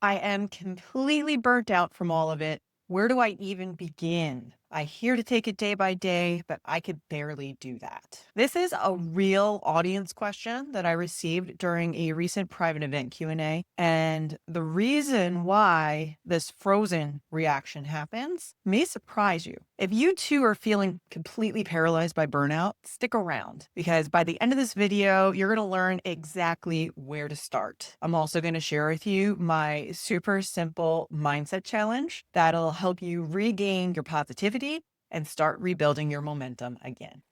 I am completely burnt out from all of it. Where do I even begin? I hear to take it day by day, but I could barely do that. This is a real audience question that I received during a recent private event Q&A, and the reason why this frozen reaction happens may surprise you. If you too are feeling completely paralyzed by burnout, stick around because by the end of this video, you're going to learn exactly where to start. I'm also going to share with you my super simple mindset challenge that'll help you regain your positivity and start rebuilding your momentum again.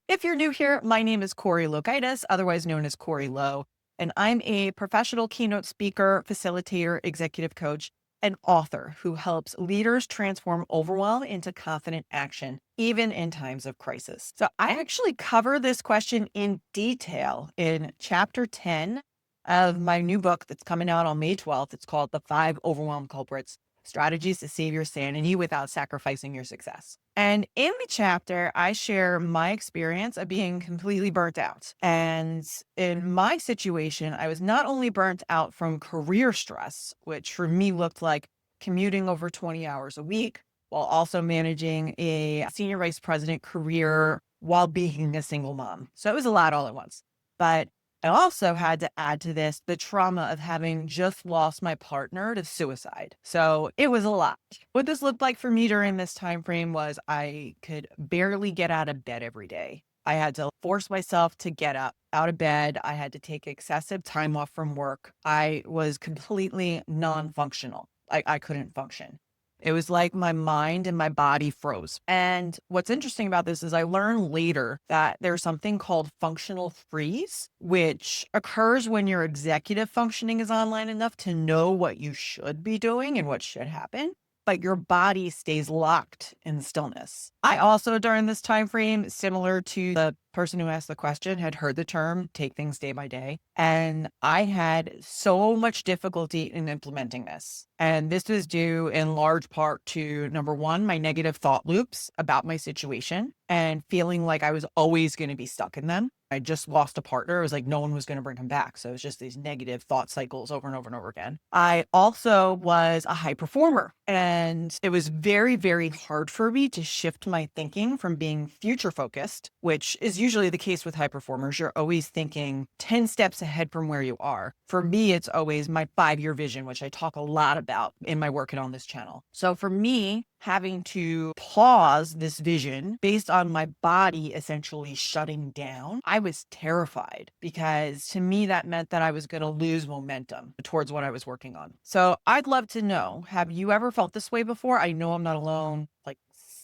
If you're new here, my name is Corey Lokaitis, otherwise known as Corey Lowe, and I'm a professional keynote speaker, facilitator, executive coach, and author who helps leaders transform overwhelm into confident action, even in times of crisis. So I actually cover this question in detail in chapter 10 of my new book that's coming out on May 12th. It's called The 5 Overwhelm Culprits: Strategies to Save Your Sanity Without Sacrificing Your Success. And in the chapter, I share my experience of being completely burnt out. And in my situation, I was not only burnt out from career stress, which for me looked like commuting over 20 hours a week, while also managing a senior vice president career while being a single mom. So it was a lot all at once. But I also had to add to this the trauma of having just lost my partner to suicide. So it was a lot. What this looked like for me during this time frame was I could barely get out of bed every day. I had to force myself to get up out of bed. I had to take excessive time off from work. I was completely non-functional. I couldn't function. It was like my mind and my body froze. And what's interesting about this is I learned later that there's something called functional freeze, which occurs when your executive functioning is online enough to know what you should be doing and what should happen, but your body stays locked in stillness. I also, during this time frame, similar to the person who asked the question, had heard the term take things day by day. And I had so much difficulty in implementing this. And this was due in large part to number one, my negative thought loops about my situation and feeling like I was always going to be stuck in them. I just lost a partner. It was like no one was going to bring him back. So it was just these negative thought cycles over and over and over again. I also was a high performer, and it was very, very hard for me to shift my thinking from being future focused, which is usually the case with high performers. You're always thinking 10 steps ahead from where you are. For me, it's always my 5-year vision, which I talk a lot about in my work and on this channel. So for me, having to pause this vision based on my body essentially shutting down, I was terrified because to me, that meant that I was going to lose momentum towards what I was working on. So I'd love to know, have you ever felt this way before? I know I'm not alone. Like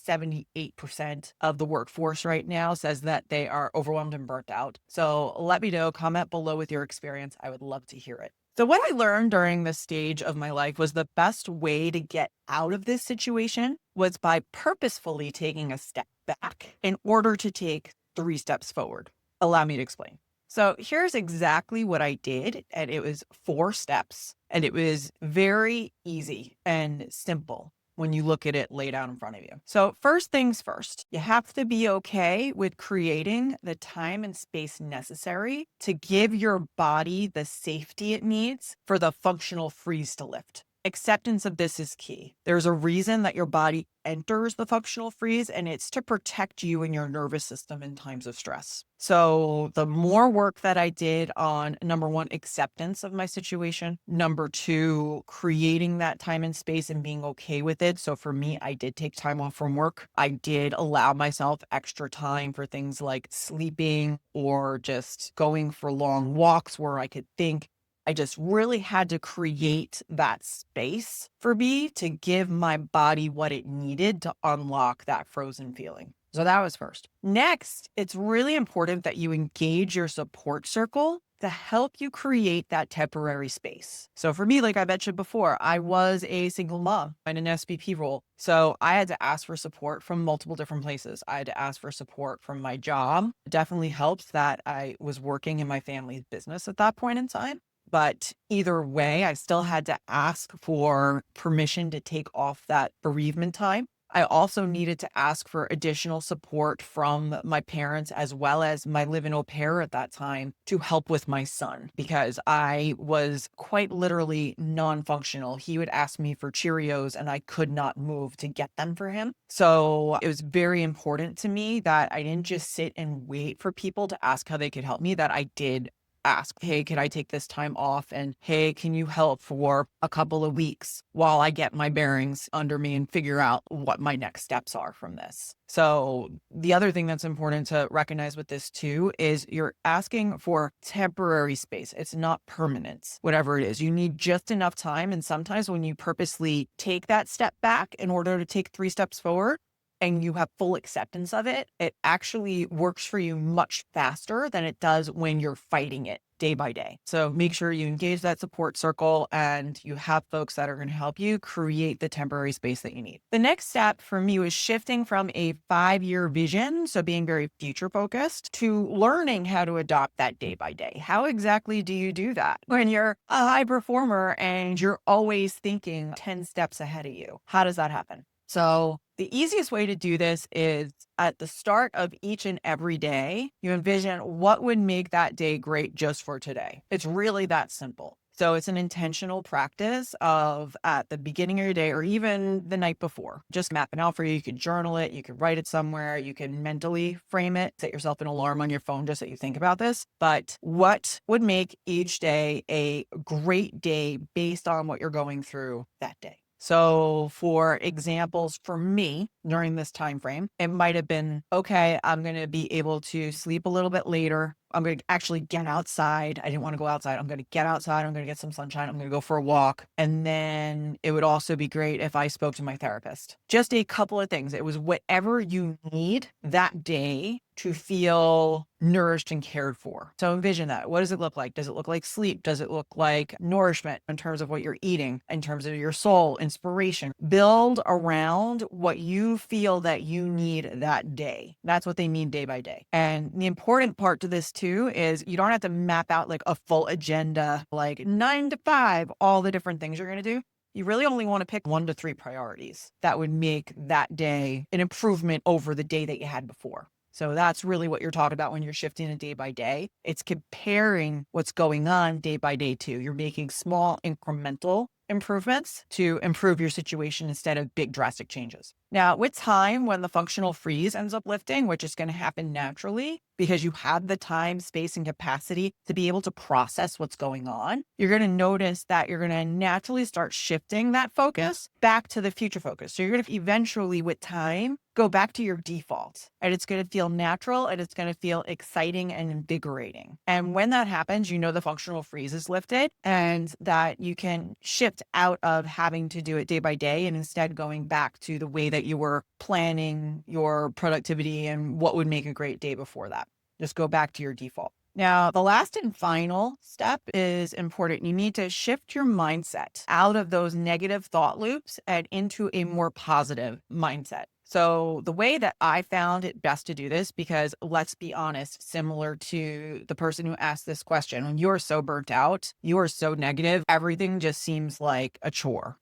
78% of the workforce right now says that they are overwhelmed and burnt out. So let me know, comment below with your experience. I would love to hear it. So what I learned during this stage of my life was the best way to get out of this situation was by purposefully taking a step back in order to take 3 steps forward. Allow me to explain. So here's exactly what I did. And it was 4 steps. And it was very easy and simple when you look at it laid out in front of you. So first things first, you have to be okay with creating the time and space necessary to give your body the safety it needs for the functional freeze to lift. Acceptance of this is key. There's a reason that your body enters the functional freeze, and it's to protect you and your nervous system in times of stress. So the more work that I did on number one, acceptance of my situation, number two, creating that time and space and being okay with it. So for me, I did take time off from work. I did allow myself extra time for things like sleeping or just going for long walks where I could think. I just really had to create that space for me to give my body what it needed to unlock that frozen feeling. So that was first. Next, it's really important that you engage your support circle to help you create that temporary space. So for me, like I mentioned before, I was a single mom in an SVP role. So I had to ask for support from multiple different places. I had to ask for support from my job. It definitely helped that I was working in my family's business at that point in time. But either way, I still had to ask for permission to take off that bereavement time I also needed to ask for additional support from my parents as well as my live-in au pair at that time to help with my son because I was quite literally non-functional. He would ask me for Cheerios and I could not move to get them for him. So it was very important to me that I didn't just sit and wait for people to ask how they could help me, that I did ask, hey, can I take this time off? And hey, can you help for a couple of weeks while I get my bearings under me and figure out what my next steps are from this? So the other thing that's important to recognize with this too is you're asking for temporary space. It's not permanent, whatever it is. You need just enough time. And sometimes when you purposely take that step back in order to take 3 steps forward, and you have full acceptance of it, it actually works for you much faster than it does when you're fighting it day by day. So make sure you engage that support circle and you have folks that are going to help you create the temporary space that you need. The next step for me was shifting from a 5-year vision, so being very future focused, to learning how to adopt that day by day. How exactly do you do that when you're a high performer and you're always thinking 10 steps ahead of you? How does that happen? So the easiest way to do this is at the start of each and every day, you envision what would make that day great just for today. It's really that simple. So it's an intentional practice of at the beginning of your day or even the night before, just map it out for you. You could journal it, you could write it somewhere, you can mentally frame it, set yourself an alarm on your phone just so you think about this. But what would make each day a great day based on what you're going through that day? So for examples for me during this time frame, it might have been, okay, I'm going to be able to sleep a little bit later. I'm going to actually get outside. I didn't want to go outside. I'm going to get outside. I'm going to get some sunshine. I'm going to go for a walk. And then it would also be great if I spoke to my therapist. Just a couple of things. It was whatever you need that day to feel nourished and cared for. So envision that. What does it look like? Does it look like sleep? Does it look like nourishment in terms of what you're eating, in terms of your soul, inspiration? Build around what you feel that you need that day. That's what they mean day by day. And the important part to this too is you don't have to map out like a full agenda, like 9 to 5, all the different things you're going to do. You really only want to pick 1 to 3 priorities that would make that day an improvement over the day that you had before. So that's really what you're talking about when you're shifting a day by day. It's comparing what's going on day by day too. You're making small incremental improvements to improve your situation instead of big drastic changes. Now, with time, when the functional freeze ends up lifting, which is going to happen naturally because you have the time, space, and capacity to be able to process what's going on, you're going to notice that you're going to naturally start shifting that focus back to the future focus. So you're going to eventually, with time, go back to your default, and it's going to feel natural and it's going to feel exciting and invigorating. And when that happens, you know the functional freeze is lifted and that you can shift out of having to do it day by day and instead going back to the way that you were planning your productivity and what would make a great day before that. Just go back to your default. Now, the last and final step is important. You need to shift your mindset out of those negative thought loops and into a more positive mindset. So the way that I found it best to do this, because let's be honest, similar to the person who asked this question, when you're so burnt out, you are so negative, everything just seems like a chore.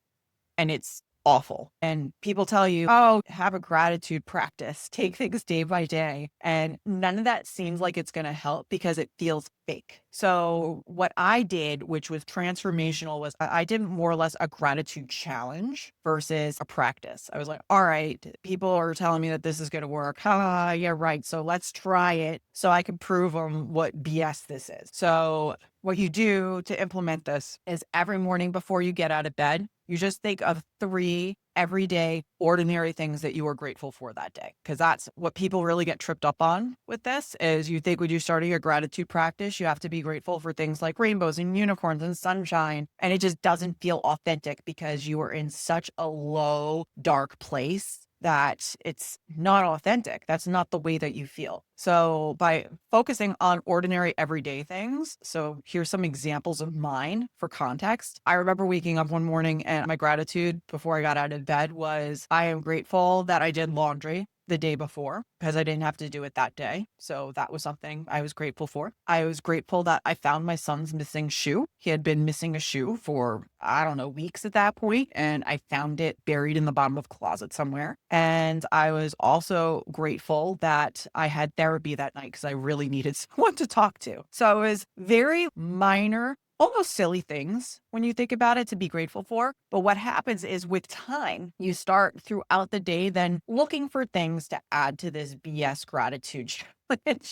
And it's awful. And people tell you, oh, have a gratitude practice, take things day by day. And none of that seems like it's going to help because it feels fake. So what I did, which was transformational, was I did more or less a gratitude challenge versus a practice. I was like, all right, people are telling me that this is going to work. Yeah, right. So let's try it so I can prove them what BS this is. So what you do to implement this is every morning before you get out of bed, you just think of 3 everyday ordinary things that you are grateful for that day. Because that's what people really get tripped up on with this is you think when you start your gratitude practice, you have to be grateful for things like rainbows and unicorns and sunshine. And it just doesn't feel authentic because you are in such a low, dark place that it's not authentic. That's not the way that you feel. So by focusing on ordinary everyday things, so here's some examples of mine for context. I remember waking up one morning and my gratitude before I got out of bed was, I am grateful that I did laundry. the day before because I didn't have to do it that day. So that was something I was grateful for. I was grateful that I found my son's missing shoe. He had been missing a shoe for, I don't know, weeks at that point, and I found it buried in the bottom of a closet somewhere. And I was also grateful that I had therapy that night because I really needed someone to talk to. So it was very minor, almost silly things when you think about it to be grateful for. But what happens is with time, you start throughout the day then looking for things to add to this BS gratitude challenge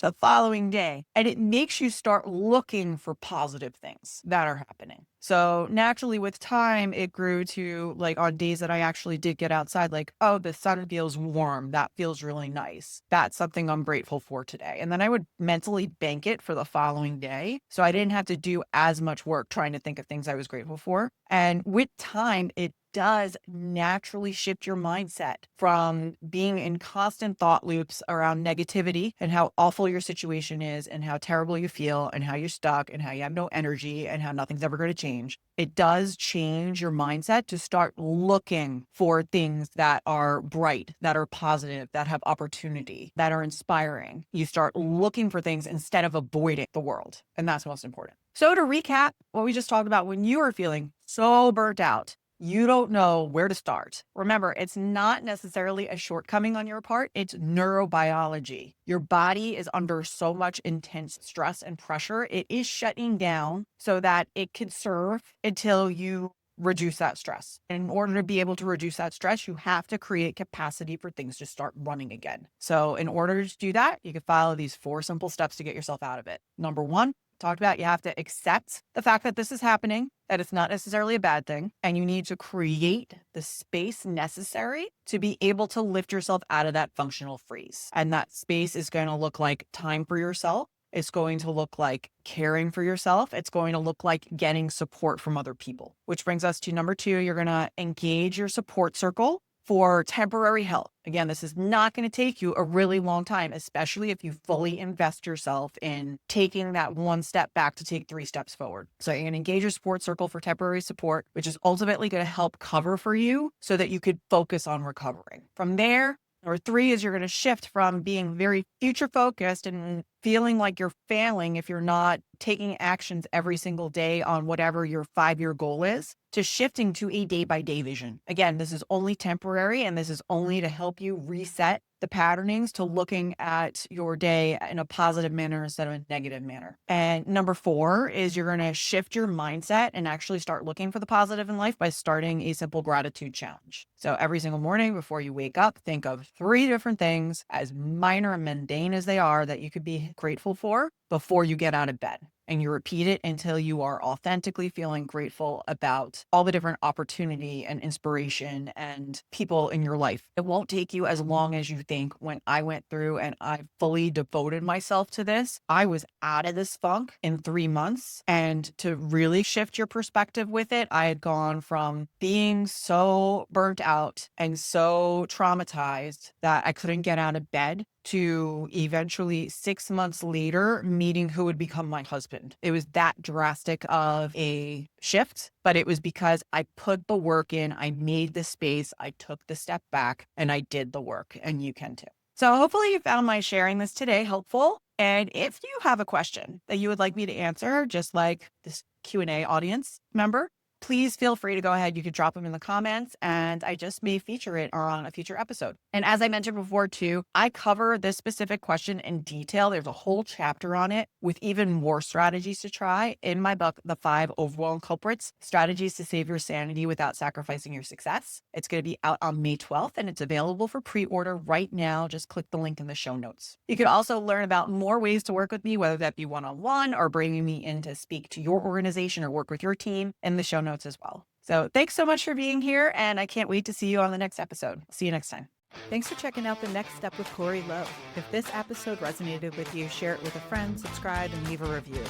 the following day. And it makes you start looking for positive things that are happening. So naturally with time, it grew to like on days that I actually did get outside, like, oh, the sun feels warm. That feels really nice. That's something I'm grateful for today. And then I would mentally bank it for the following day. So I didn't have to do as much work trying to think of things I was grateful for. And with time, it does naturally shift your mindset from being in constant thought loops around negativity and how awful your situation is and how terrible you feel and how you're stuck and how you have no energy and how nothing's ever going to change. It does change your mindset to start looking for things that are bright, that are positive, that have opportunity, that are inspiring. You start looking for things instead of avoiding the world. And that's most important. So to recap what we just talked about, when you are feeling so burnt out, you don't know where to start. Remember, it's not necessarily a shortcoming on your part. It's neurobiology. Your body is under so much intense stress and pressure. It is shutting down so that it can serve until you reduce that stress. And in order to be able to reduce that stress, you have to create capacity for things to start running again. So in order to do that, you can follow these 4 simple steps to get yourself out of it. Number 1, talked about, you have to accept the fact that this is happening, that it's not necessarily a bad thing, and you need to create the space necessary to be able to lift yourself out of that functional freeze. And that space is going to look like time for yourself. It's going to look like caring for yourself. It's going to look like getting support from other people, which brings us to number 2. You're going to engage your support circle for temporary help. Again, this is not going to take you a really long time, especially if you fully invest yourself in taking that 1 step back to take 3 steps forward. So you're going to engage your support circle for temporary support, which is ultimately going to help cover for you so that you could focus on recovering. From there, number 3 is you're going to shift from being very future focused and feeling like you're failing if you're not taking actions every single day on whatever your 5-year goal is, to shifting to a day-by-day vision. Again, this is only temporary, and this is only to help you reset the patternings to looking at your day in a positive manner instead of a negative manner. And number 4 is you're going to shift your mindset and actually start looking for the positive in life by starting a simple gratitude challenge. So every single morning before you wake up, think of 3 different things, as minor and mundane as they are, that you could be grateful for before you get out of bed. And you repeat it until you are authentically feeling grateful about all the different opportunity and inspiration and people in your life. It won't take you as long as you think. When I went through and I fully devoted myself to this, I was out of this funk in 3 months. And to really shift your perspective with it, I had gone from being so burnt out and so traumatized that I couldn't get out of bed to eventually 6 months later meeting who would become my husband. It was that drastic of a shift, but it was because I put the work in, I made the space, I took the step back, and I did the work, and you can too. So hopefully you found my sharing this today helpful. And if you have a question that you would like me to answer, just like this Q&A audience member, please feel free to go ahead. You could drop them in the comments and I just may feature it on a future episode. And as I mentioned before too, I cover this specific question in detail. There's a whole chapter on it with even more strategies to try in my book, The 5 Overwhelm Culprits, Strategies to Save Your Sanity Without Sacrificing Your Success. It's going to be out on May 12th and it's available for pre-order right now. Just click the link in the show notes. You can also learn about more ways to work with me, whether that be one-on-one or bringing me in to speak to your organization or work with your team, in the show notes as well. So thanks so much for being here, and I can't wait to see you on the next episode. See you next time. Thanks for checking out The Next Step with Corey Lowe. If this episode resonated with you, share it with a friend, subscribe, and leave a review.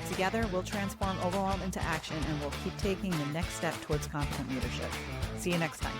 Together, we'll transform overwhelm into action, and we'll keep taking the next step towards confident leadership. See you next time.